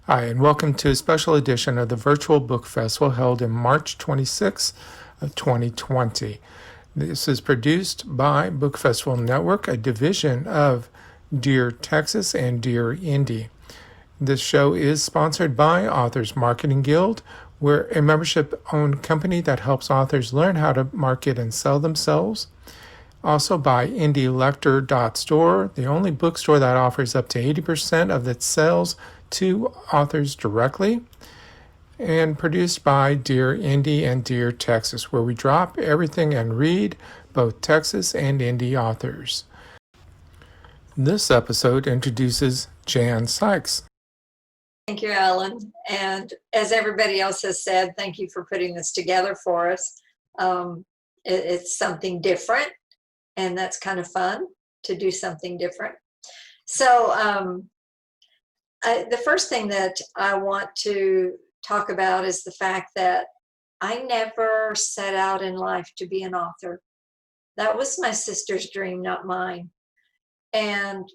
Hi, and welcome to a special edition of the Virtual Book Festival held in March 26, of 2020. This is produced by Book Festival Network, a division of Dear Texas and Dear Indie. This show is sponsored by Authors Marketing Guild. We're a membership-owned company that helps authors learn how to market and sell themselves. Also by IndieLector.store, the only bookstore that offers up to 80% of its sales to authors directly. And produced by Dear Indie and Dear Texas, where we drop everything and read both Texas and indie authors. This episode introduces Jan Sikes. Thank you, Alan. And as everybody else has said, thank you for putting this together for us. It's something different, and that's kind of fun to do something different. So the first thing that I want to talk about is the fact that I never set out in life to be an author. That was my sister's dream, not mine. And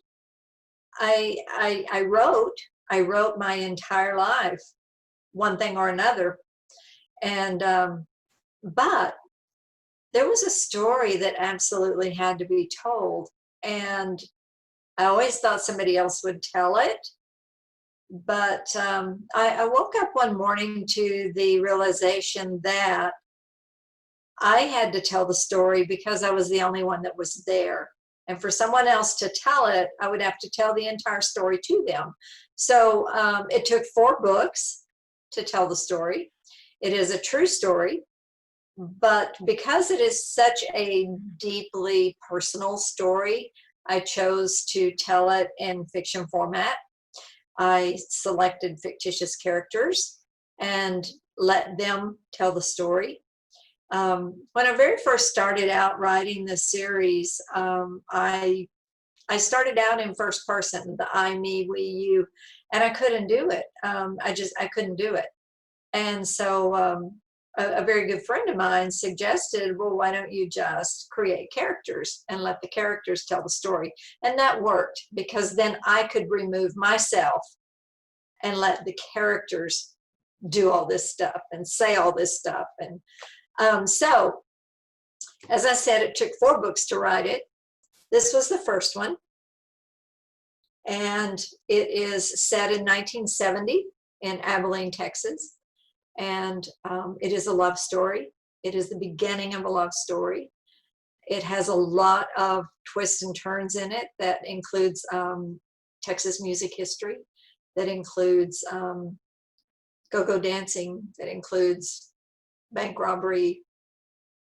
I wrote my entire life, one thing or another. And but there was a story that absolutely had to be told. And I always thought somebody else would tell it. But I woke up one morning to the realization that I had to tell the story because I was the only one that was there. And for someone else to tell it, I would have to tell the entire story to them. So it took 4 books to tell the story. It is a true story, but because it is such a deeply personal story, I chose to tell it in fiction format. I selected fictitious characters and let them tell the story. When I very first started out writing this series, I started out in first person, the I, me, we, you, and I couldn't do it. I couldn't do it. And so a very good friend of mine suggested, well, why don't you just create characters and let the characters tell the story? And that worked because then I could remove myself and let the characters do all this stuff and say all this stuff. And so, as I said, it took 4 books to write it. This was the first one. And it is set in 1970 in Abilene, Texas. And it is a love story. It is the beginning of a love story. It has a lot of twists and turns in it that includes Texas music history, that includes go-go dancing, that includes bank robbery.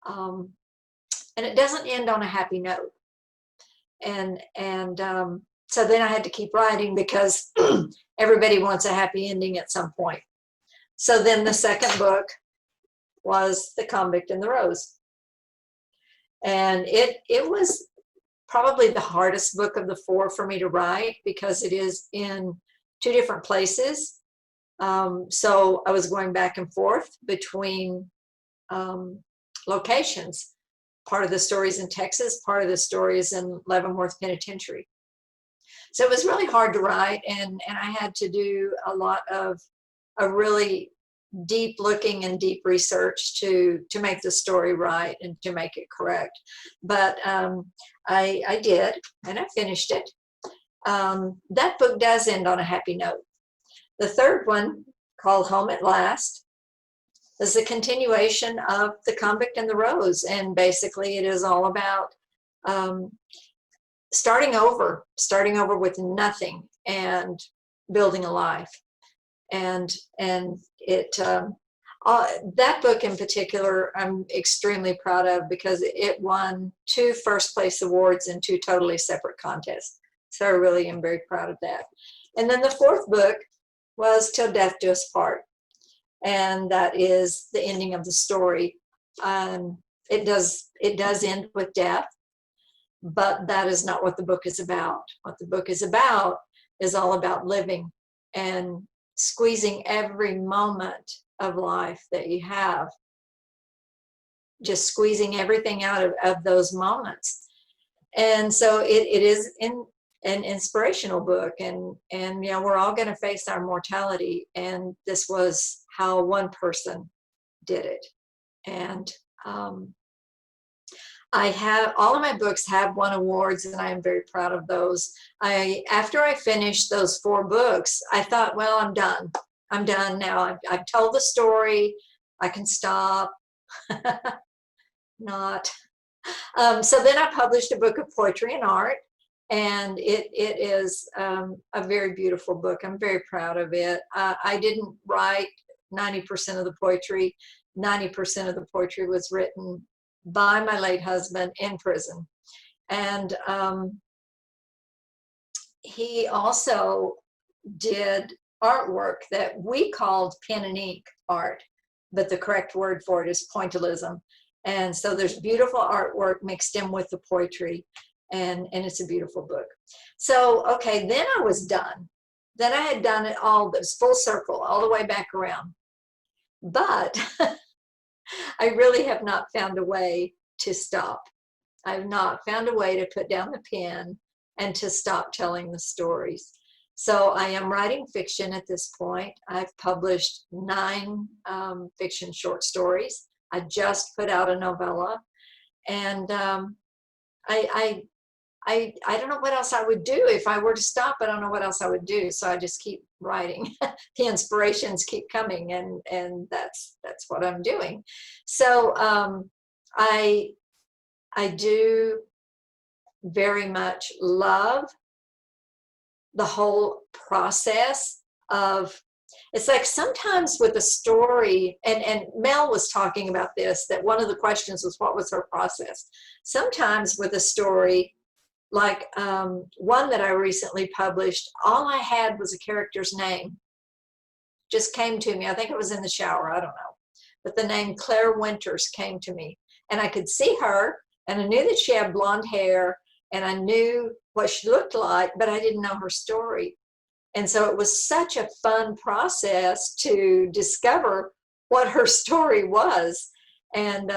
And it doesn't end on a happy note. And so then I had to keep writing because everybody wants a happy ending at some point. So then the second book was The Convict and the Rose. And it was probably the hardest book of the 4 for me to write because it is in 2 different places. So I was going back and forth between locations. Part of the story is in Texas, part of the story is in Leavenworth Penitentiary. So it was really hard to write, and I had to do a lot of a really deep looking and deep research to make the story right and to make it correct. But I did, and I finished it. That book does end on a happy note. The third one, called Home at Last, is a continuation of The Convict and the Rose. And basically it is all about starting over with nothing and building a life. And it that book in particular I'm extremely proud of because it won 2 first place awards in 2 totally separate contests. So I really am very proud of that. And then the 4th book was Till Death Do Us Part. And that is the ending of the story. It does end with death, but that is not what the book is about. What the book is about is all about living and squeezing every moment of life that you have, just squeezing everything out of those moments. And so it is an inspirational book, and you know, we're all going to face our mortality, and this was how one person did it. And I have, all of my books have won awards, and I am very proud of those. After I finished those 4 books, I thought, well, I'm done. I'm done now. I've told the story. I can stop. Not. So then I published a book of poetry and art, and it is a very beautiful book. I'm very proud of it. I didn't write 90% of the poetry. 90% of the poetry was written by my late husband in prison. And he also did artwork that we called pen and ink art, but the correct word for it is pointillism. And so there's beautiful artwork mixed in with the poetry, and it's a beautiful book. So, okay, then I was done. Then I had done it all, this full circle, all the way back around. But I really have not found a way to stop. I've not found a way to put down the pen and to stop telling the stories. So I am writing fiction at this point. I've published 9 fiction short stories. I just put out a novella, and I don't know what else I would do if I were to stop. I don't know what else I would do. So I just keep writing. The inspirations keep coming, and that's what I'm doing. So I do very much love the whole process of, it's like sometimes with a story, and Mel was talking about this, that one of the questions was, what was her process? Sometimes with a story, like one that I recently published, all I had was a character's name. Just came to me. I think it was in the shower. I don't know. But the name Claire Winters came to me. And I could see her, and I knew that she had blonde hair, and I knew what she looked like, but I didn't know her story. And so it was such a fun process to discover what her story was. And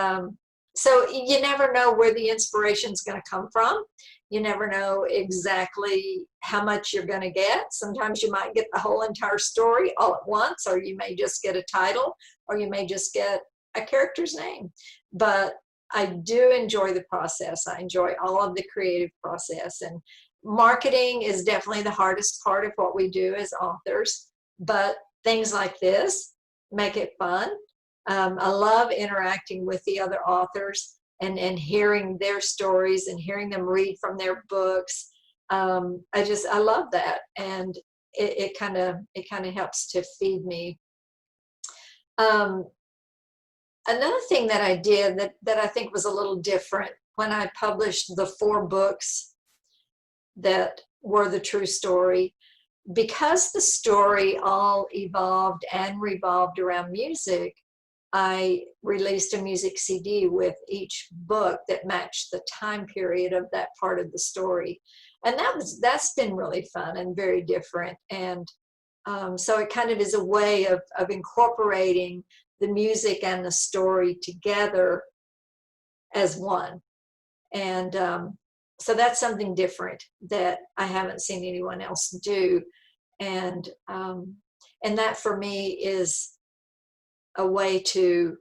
so you never know where the inspiration is going to come from. You never know exactly how much you're going to get. Sometimes you might get the whole entire story all at once, or you may just get a title, or you may just get a character's name. But I do enjoy the process. I enjoy all of the creative process. And marketing is definitely the hardest part of what we do as authors, but things like this make it fun. I love interacting with the other authors and hearing their stories and hearing them read from their books. I love that, and it kind of helps to feed me. Another thing that I did that I think was a little different when I published the 4 books that were the true story, because the story all evolved and revolved around music, I released a music CD with each book that matched the time period of that part of the story. And that's been really fun and very different. And so it kind of is a way of incorporating the music and the story together as one. And so that's something different that I haven't seen anyone else do. And that for me is a way to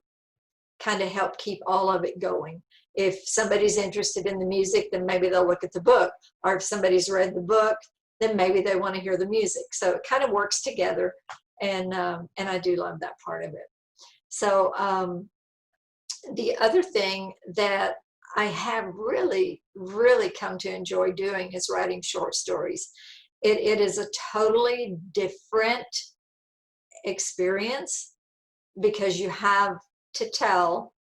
kind of help keep all of it going. If somebody's interested in the music, then maybe they'll look at the book. Or if somebody's read the book, then maybe they want to hear the music. So it kind of works together. And I do love that part of it. So the other thing that I have really, really come to enjoy doing is writing short stories. It is a totally different experience, because you have to tell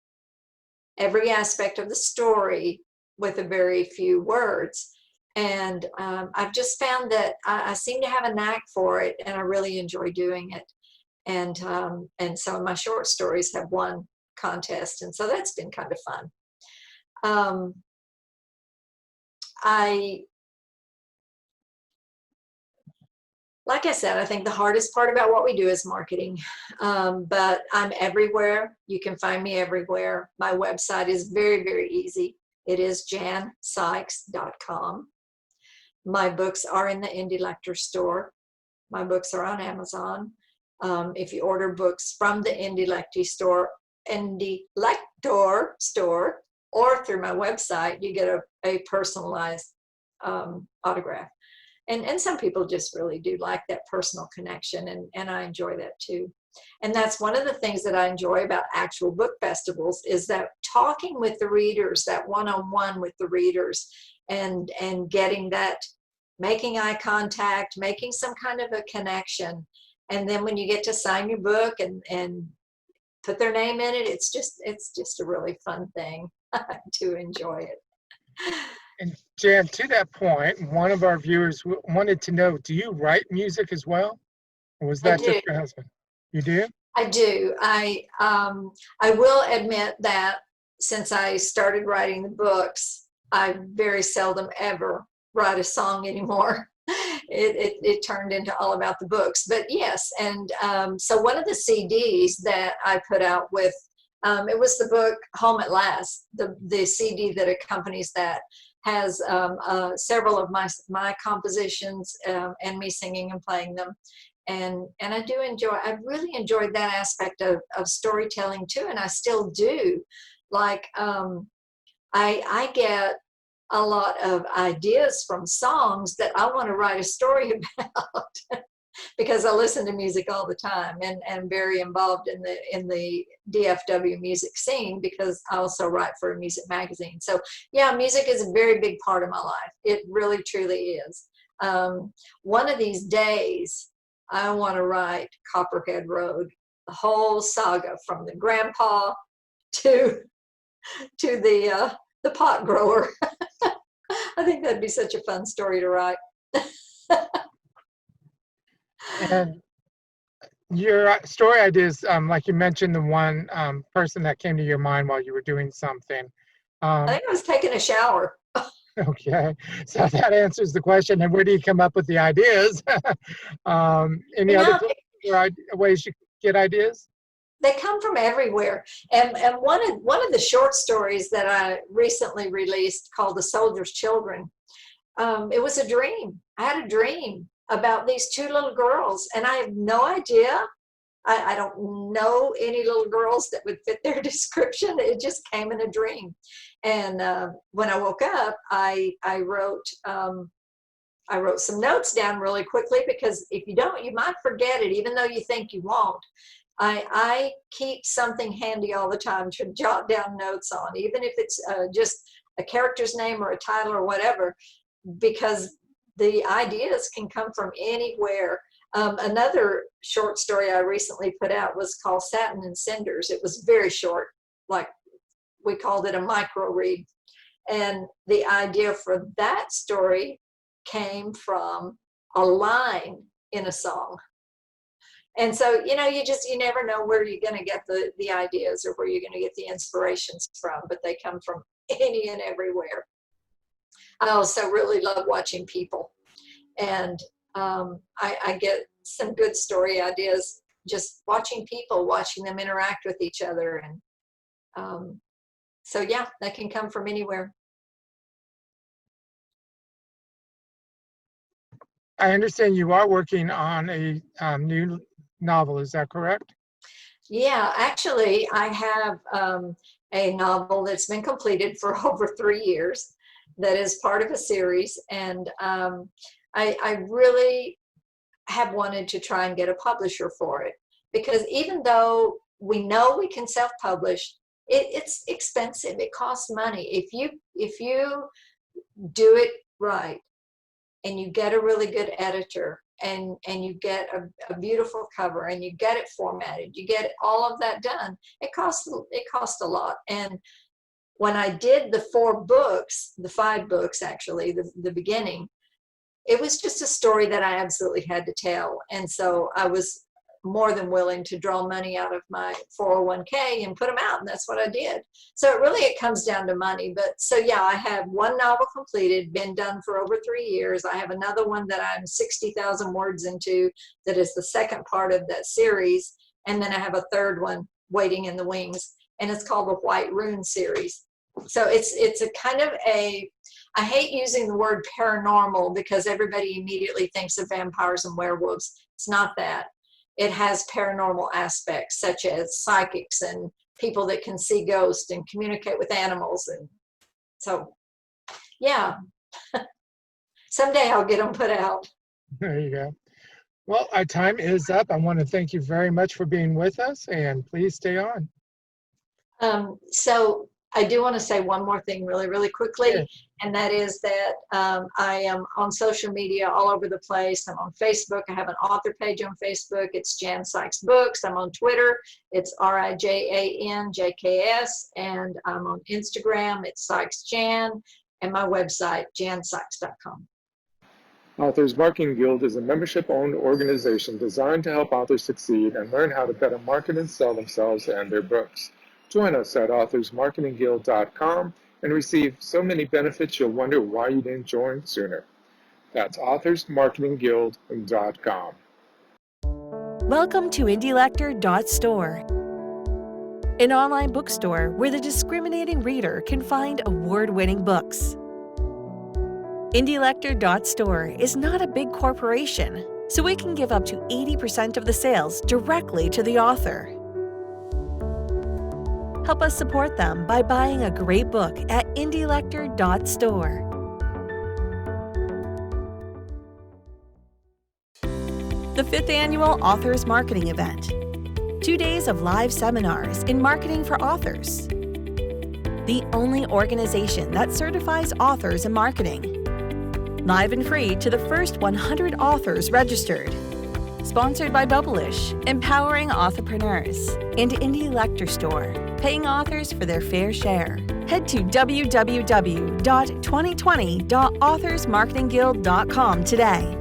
every aspect of the story with a very few words. And I've just found that I seem to have a knack for it, and I really enjoy doing it. And some of my short stories have won contests, and so that's been kind of fun. Like I said, I think the hardest part about what we do is marketing, but I'm everywhere. You can find me everywhere. My website is very, very easy. It is jansikes.com. My books are in the Indie Lector store. My books are on Amazon. If you order books from the Indie Lector store, or through my website, you get a personalized autograph. And some people just really do like that personal connection, and I enjoy that too. And that's one of the things that I enjoy about actual book festivals, is that talking with the readers, that one-on-one with the readers, and getting that, making eye contact, making some kind of a connection. And then when you get to sign your book and put their name in it, it's just a really fun thing to enjoy it. And Jan, to that point, one of our viewers wanted to know, do you write music as well? Or was I that do. just your husband? You do? I do. I will admit that since I started writing the books, I very seldom ever write a song anymore. It turned into all about the books. But yes, and so one of the CDs that I put out with, it was the book Home at Last, the CD that accompanies that, has several of my compositions and me singing and playing them. And I really enjoyed that aspect of storytelling too, and I still do. Like I get a lot of ideas from songs that I want to write a story about because I listen to music all the time, and very involved in the DFW music scene, because I also write for a music magazine. So yeah, music is a very big part of my life. It really truly is. One of these days I want to write Copperhead Road, the whole saga from the grandpa to the pot grower. I think that'd be such a fun story to write. And your story ideas, like you mentioned, the one person that came to your mind while you were doing something. I think I was taking a shower. Okay, so that answers the question. And where do you come up with the ideas? Any other ways you get ideas? They come from everywhere. And one of the short stories that I recently released, called The Soldier's Children, it was a dream. I had a dream about these two little girls, and I have no idea. I don't know any little girls that would fit their description. It just came in a dream. And when I woke up, I wrote some notes down really quickly, because if you don't, you might forget it, even though you think you won't. I keep something handy all the time to jot down notes on, even if it's just a character's name or a title or whatever, because the ideas can come from anywhere. Another short story I recently put out was called Satin and Cinders. It was very short, like we called it a micro read. And the idea for that story came from a line in a song. And so, you never know where you're going to get the ideas, or where you're going to get the inspirations from, but they come from any and everywhere. I also really love watching people, and I get some good story ideas just watching people, watching them interact with each other. And so yeah, that can come from anywhere. I understand you are working on a new novel. Is that correct? Yeah, actually, I have a novel that's been completed for over 3 years, that is part of a series. And I really have wanted to try and get a publisher for it, because even though we know we can self-publish, it's expensive. It costs money. If you do it right, and you get a really good editor, and you get a beautiful cover, and you get it formatted, you get all of that done, it costs a lot. And when I did the 5 books actually, the beginning, it was just a story that I absolutely had to tell. And so I was more than willing to draw money out of my 401k and put them out, and that's what I did. So it comes down to money. But so yeah, I have one novel completed, been done for over 3 years. I have another one that I'm 60,000 words into, that is the second part of that series, and then I have a third one waiting in the wings, and it's called the White Rune series. So it's a kind of I hate using the word paranormal because everybody immediately thinks of vampires and werewolves. It's not that. It has paranormal aspects such as psychics and people that can see ghosts and communicate with animals. And so, yeah, someday I'll get them put out. There you go. Well, our time is up. I want to thank you very much for being with us, and please stay on. So I do want to say one more thing really, really quickly, Sure. and that is that I am on social media all over the place. I'm on Facebook. I have an author page on Facebook. It's Jan Sikes Books. I'm on Twitter. It's RIJANJKS. And I'm on Instagram. It's Sikes Jan. And my website, jansikes.com. Authors Marketing Guild is a membership-owned organization designed to help authors succeed and learn how to better market and sell themselves and their books. Join us at authorsmarketingguild.com and receive so many benefits you'll wonder why you didn't join sooner. That's authorsmarketingguild.com. Welcome to IndieLector.store, an online bookstore where the discriminating reader can find award-winning books. IndieLector.store is not a big corporation, so we can give up to 80% of the sales directly to the author. Help us support them by buying a great book at IndieLector.store. The 5th Annual Authors Marketing Event. 2 days of live seminars in marketing for authors. The only organization that certifies authors in marketing. Live and free to the first 100 authors registered. Sponsored by Bubblish, empowering authorpreneurs, and Indie Lector Store, paying authors for their fair share. Head to www.2020.authorsmarketingguild.com today.